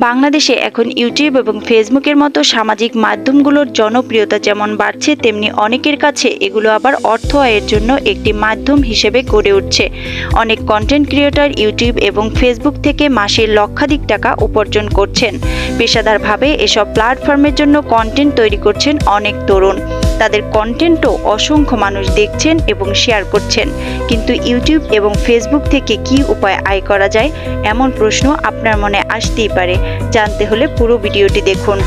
বাংলাদেশে এখন ইউটিউব এবং ফেসবুকের মতো সামাজিক মাধ্যমগুলোর জনপ্রিয়তা যেমন বাড়ছে, তেমনি অনেকের কাছে এগুলো আবার অর্থ আয়ের জন্য একটি মাধ্যম হিসেবে গড়ে উঠছে। অনেক কন্টেন্ট ক্রিয়েটর ইউটিউব এবং ফেসবুক থেকে মাসে লক্ষাধিক টাকা উপার্জন করছেন। পেশাদারভাবে এসব প্ল্যাটফর্মের জন্য কন্টেন্ট তৈরি করছেন অনেক তরুণ। তাদের কন্টেন্টও অসংখ্য মানুষ দেখছেন এবং শেয়ার করছেন। কিন্তু ইউটিউব এবং ফেসবুক থেকে কী উপায়ে আয় করা যায়, এমন প্রশ্ন আপনার মনে আসতেই পারে। জানতে হলে পুরো ভিডিওটি দেখুন।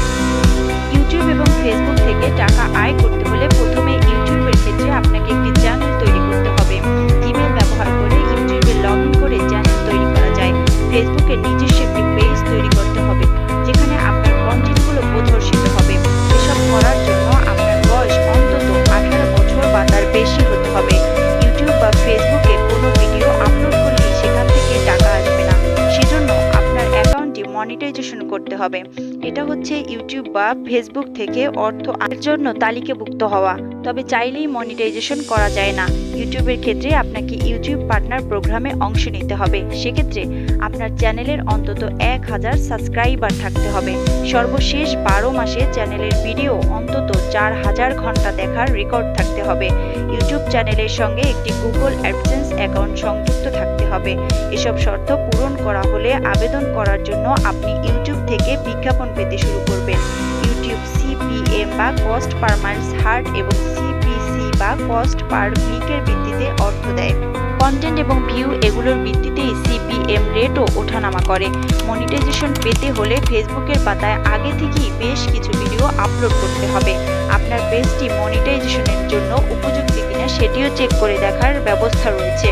ইউটিউব এবং ফেসবুক থেকে টাকা আয় করতে হলে প্রথমে ইউটিউবের ক্ষেত্রে আপনাকে একটি চ্যানেল তৈরি করতে হবে। জিমেল ব্যবহার করে ইউটিউবে লগ ইন করে চ্যানেল তৈরি করা যায়। ফেসবুকের নিজস্ব একটি পেজ তৈরি করতে হবে, যেখানে আপনার কন্টেন্টগুলো প্রদর্শিত হবে। এসব করার জন্য আপনার বয়স অন্তত 18 বছর বা তার বেশি হতে হবে। ইউটিউব বা ফেসবুকে কোনো ভিডিও আপলোড করলে সেখান থেকে টাকা আসবে না, সেজন্য আপনার অ্যাকাউন্টটি মনিটাইজেশন করতে হবে। এটা হচ্ছে ইউটিউব বা ফেসবুক থেকে অর্থ আয়ের জন্য তালিকাভুক্ত হওয়া। তবে চাইলেই মনিটাইজেশন করা যায় না। ইউটিউবের ক্ষেত্রে আপনাকে ইউটিউব পার্টনার প্রোগ্রামে অংশ নিতে হবে। সেক্ষেত্রে আপনার চ্যানেলের অন্তত 1000 সাবস্ক্রাইবার থাকতে হবে। সর্বশেষ 12 মাসে চ্যানেলের ভিডিও অন্তত 4000 ঘন্টা দেখার রেকর্ড থাকতে হবে। ইউটিউব চ্যানেলের সঙ্গে একটি গুগল অ্যাডসেন্স অ্যাকাউন্ট সংযুক্ত থাকতে হবে। এসব শর্ত পূরণ করা হলে আবেদন করার জন্য আপনি ইউটিউব থেকে বিজ্ঞাপন পেতে শুরু করবেন। ইউটিউব সিপিএম বা কস্ট পার মাইলস হার্ট এবং সিপিসি বা কস্ট পার ক্লিকের ভিত্তিতে অর্থ দেয়। কন্টেন্ট এবং ভিউ এগুলোর ভিত্তিতেই সিপিএম রেটও ওঠানামা করে। মনিটাইজেশন পেতে হলে ফেসবুকের পাতায় আগে থেকেই বেশ কিছু ভিডিও আপলোড করতে হবে। আপনার পেজটি মনিটাইজেশনের জন্য উপযুক্ত কিনা সেটিও চেক করে দেখার ব্যবস্থা রয়েছে।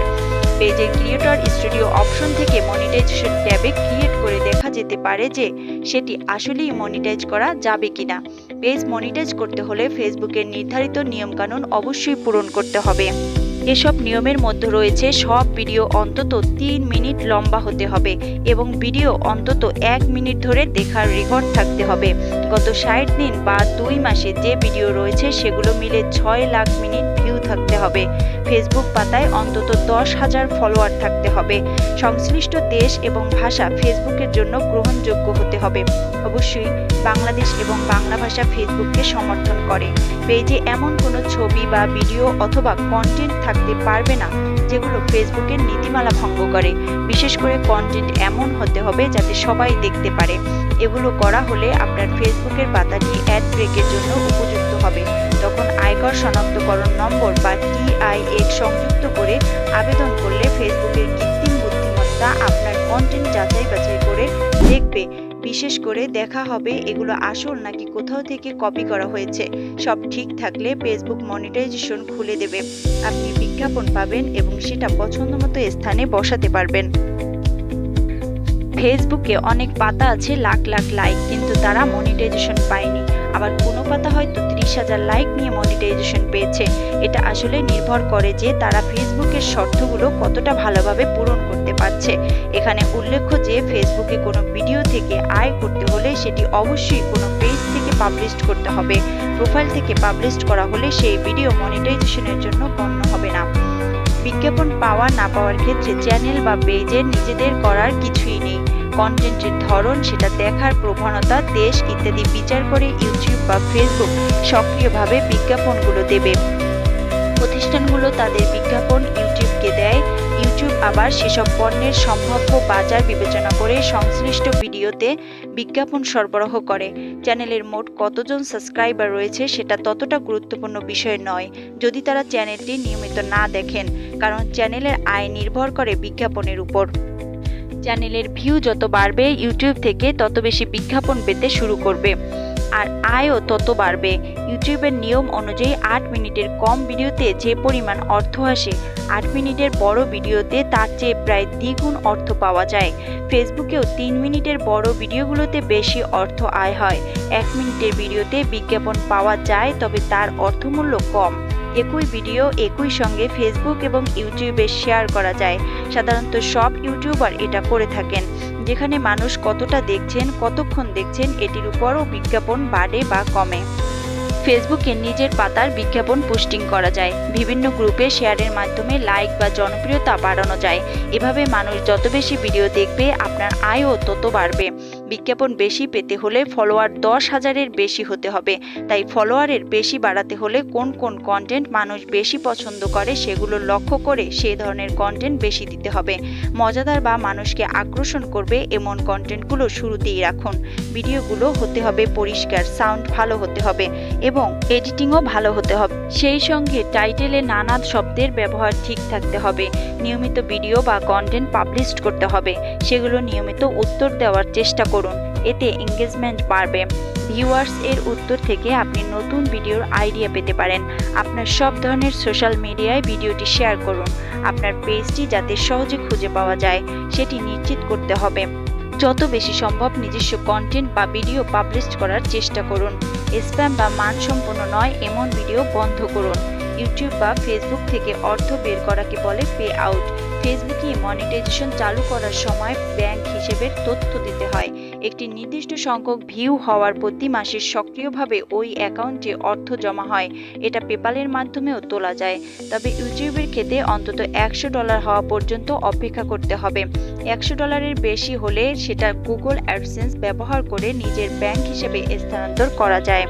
পেজের ক্রিয়েটর স্টুডিও অপশন থেকে মনিটাইজেশন ট্যাবে ক্রিয়েট করে দেখা যেতে পারে যে সেটি আসলেই মনিটাইজ করা যাবে কিনা। পেজ মনিটাইজ করতে হলে ফেসবুকের নির্ধারিত নিয়মকানুন অবশ্যই পূরণ করতে হবে। এসব নিয়মের মধ্যে রয়েছে সব ভিডিও অন্তত 3 মিনিট লম্বা হতে হবে এবং ভিডিও অন্তত 1 মিনিট ধরে দেখার রেকর্ড থাকতে হবে। গত 60 দিন বা 2 মাসে যে ভিডিও রয়েছে সেগুলো মিলে 6 লাখ মিনিট ভিউ থাকতে হবে। ফেসবুক পাতায় অন্তত 10,000 ফলোয়ার থাকতে হবে। সংশ্লিষ্ট দেশ এবং ভাষা ফেসবুকের জন্য গ্রহণযোগ্য হতে হবে। অবশ্যই বাংলাদেশ এবং বাংলা ভাষা ফেসবুককে সমর্থন করে। পেজে এমন কোনো ছবি বা ভিডিও অথবা কন্টেন্ট থাকতে পারবে না যেগুলো ফেসবুকের নীতিমালা ভঙ্গ করে। বিশেষ করে কন্টেন্ট এমন হতে হবে যাতে সবাই দেখতে পারে। এগুলো করা হলে আপনার ফেসবুকের পাতাটি অ্যাড ব্রেকের জন্য উপযুক্ত হবে। তখন আয়কর শনাক্তকরণ নম্বর বা TIN সংযুক্ত করে আবেদন করলে ফেসবুকের কৃত্রিম বুদ্ধিমত্তা আপনার কন্টেন্ট যাচাই বাছাই করে দেখবে। বিশেষ করে দেখা হবে এগুলো আসল নাকি কোথাও থেকে কপি করা হয়েছে। সব ঠিক থাকলে ফেসবুক মনিটাইজেশন খুলে দেবে। আপনি বিজ্ঞাপন পাবেন এবং সেটা পছন্দমতো স্থানে বসাতে পারবেন। ফেসবুকে অনেক পাতা আছে লাখ লাখ লাইক, কিন্তু তারা মনিটাইজেশন পায়নি। আবার কোনো পাতা হয়তো 30,000 লাইক নিয়ে মনিটাইজেশন পেয়েছে। এটা আসলে নির্ভর করে যে তারা ফেসবুকের শর্তগুলো কতটা ভালোভাবে পূরণ করতে পারছে। এখানে উল্লেখ্য যে ফেসবুকে কোনো ভিডিও থেকে আয় করতে হলে সেটি অবশ্যই কোনো পেজ থেকে পাবলিশ করতে হবে। প্রোফাইল থেকে পাবলিশ করা হলে সেই ভিডিও মনিটাইজেশনের জন্য গণ্য হবে না। বিজ্ঞাপন পাওয়া না পাওয়ার ক্ষেত্রে চ্যানেল বা পেজের নিজেদের করার কিছুই নেই। কন্টেন্টের ধরন, সেটা দেখার প্রবণতা, দেশ ইত্যাদি বিচার করে ইউটিউব বা ফেসবুক সক্রিয়ভাবে বিজ্ঞাপনগুলো দেবে। প্রতিষ্ঠানগুলো তাদের বিজ্ঞাপন ইউটিউবকে দেয়। ইউটিউব আবার সেসব পণ্যের সম্ভাব্য বাজার বিবেচনা করে সংশ্লিষ্ট ভিডিওতে বিজ্ঞাপন সরবরাহ করে। চ্যানেলের মোট কতজন সাবস্ক্রাইবার রয়েছে সেটা ততটা গুরুত্বপূর্ণ বিষয় নয় যদি তারা চ্যানেলটি নিয়মিত না দেখেন, কারণ চ্যানেলের আয় নির্ভর করে বিজ্ঞাপনের উপর। চ্যানেলের ভিউ যত বাড়বে ইউটিউব থেকে তত বেশি বিজ্ঞাপন পেতে শুরু করবে, আর আয়ও তত বাড়বে। ইউটিউবের নিয়ম অনুযায়ী 8 মিনিটের কম ভিডিওতে যে পরিমাণ অর্থ আসে, 8 মিনিটের বড় ভিডিওতে তার চেয়ে প্রায় দ্বিগুণ অর্থ পাওয়া যায়। ফেসবুকেও 3 মিনিটের বড় ভিডিওগুলোতে বেশি অর্থ আয় হয়। 1 মিনিটের ভিডিওতে বিজ্ঞাপন পাওয়া যায়, তবে তার অর্থমূল্য কম। একই ভিডিও একই সঙ্গে ফেসবুক এবং ইউটিউবে শেয়ার করা যায়। সাধারণত সব ইউটিউবার এটা করে থাকেন। যেখানে মানুষ কতটা দেখছেন, কতক্ষণ দেখছেন, এটির উপরও বিজ্ঞাপন বাড়ে বা কমে। ফেসবুকে নিজের পাতার বিজ্ঞাপন পোস্টিং করা যায়। বিভিন্ন গ্রুপে শেয়ারের মাধ্যমে লাইক বা জনপ্রিয়তা বাড়ানো যায়। এভাবে মানুষ যত বেশি ভিডিও দেখবে আপনার আয়ও তত বাড়বে। বিজ্ঞাপন বেশি পেতে হলে ফলোয়ার 10,000-এর বেশি হতে হবে। তাই ফলোয়ারের বেশি বাড়াতে হলে কোন কোন কন্টেন্ট মানুষ বেশি পছন্দ করে সেগুলো লক্ষ্য করে সেই ধরনের কন্টেন্ট বেশি দিতে হবে। মজাদার বা মানুষকে আকর্ষণ করবে এমন কন্টেন্টগুলো শুরুতেই রাখুন। ভিডিওগুলো হতে হবে পরিষ্কার, সাউন্ড ভালো হতে হবে এবং এডিটিংও ভালো হতে হবে। সেই সঙ্গে টাইটেলে নানা শব্দের ব্যবহার ঠিক থাকতে হবে। নিয়মিত ভিডিও বা কন্টেন্ট পাবলিশ করতে হবে। সেগুলো নিয়মিত উত্তর দেওয়ার চেষ্টা করুন, এতে এঙ্গেজমেন্ট বাড়বে। ভিউয়ার্স এর উত্তর থেকে আপনি নতুন ভিডিওর আইডিয়া পেতে পারেন। আপনার সব ধরনের সোশ্যাল মিডিয়ায় ভিডিওটি শেয়ার করুন। আপনার পেজটি যাতে সহজে খুঁজে পাওয়া যায় সেটি নিশ্চিত করতে হবে। যত বেশি সম্ভব নিজস্ব কন্টেন্ট বা ভিডিও পাবলিশ করার চেষ্টা করুন। স্প্যাম বা মানসম্পন্ন নয় এমন ভিডিও বন্ধ করুন। ইউটিউব বা ফেসবুক থেকে অর্থ বের করাকে বলে পে আউট। ফেসবুকে মনিটাইজেশন চালু করার সময় ব্যাংক হিসেবের তথ্য দিতে হয়। একটি নির্দিষ্ট সংখ্যক ভিউ হওয়ার প্রতি মাসে সক্রিয়ভাবে ওই অ্যাকাউন্টে অর্থ জমা হয়। এটা পেপালের মাধ্যমেও তোলা যায়। তবে ইউটিউবের ক্ষেত্রে অন্তত $100 হওয়া পর্যন্ত অপেক্ষা করতে হবে। $100-এর বেশি হলে সেটা গুগল অ্যাডসেন্স ব্যবহার করে নিজের ব্যাংক হিসেবে স্থানান্তর করা যায়।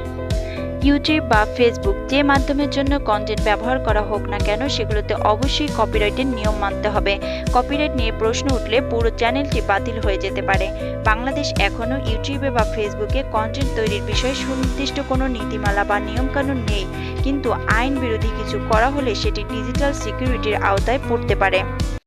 ইউটিউব বা ফেসবুক যে মাধ্যমের জন্য কন্টেন্ট ব্যবহার করা হোক না কেন সেগুলোতে অবশ্যই কপিরাইটের নিয়ম মানতে হবে। কপিরাইট নিয়ে প্রশ্ন উঠলে পুরো চ্যানেলটি বাতিল হয়ে যেতে পারে। বাংলাদেশ এখনও ইউটিউবে বা ফেসবুকে কন্টেন্ট তৈরির বিষয়ে সুনির্দিষ্ট কোনো নীতিমালা বা নিয়মকানুন নেই, কিন্তু আইন বিরোধী কিছু করা হলে সেটি ডিজিটাল সিকিউরিটির আওতায় পড়তে পারে।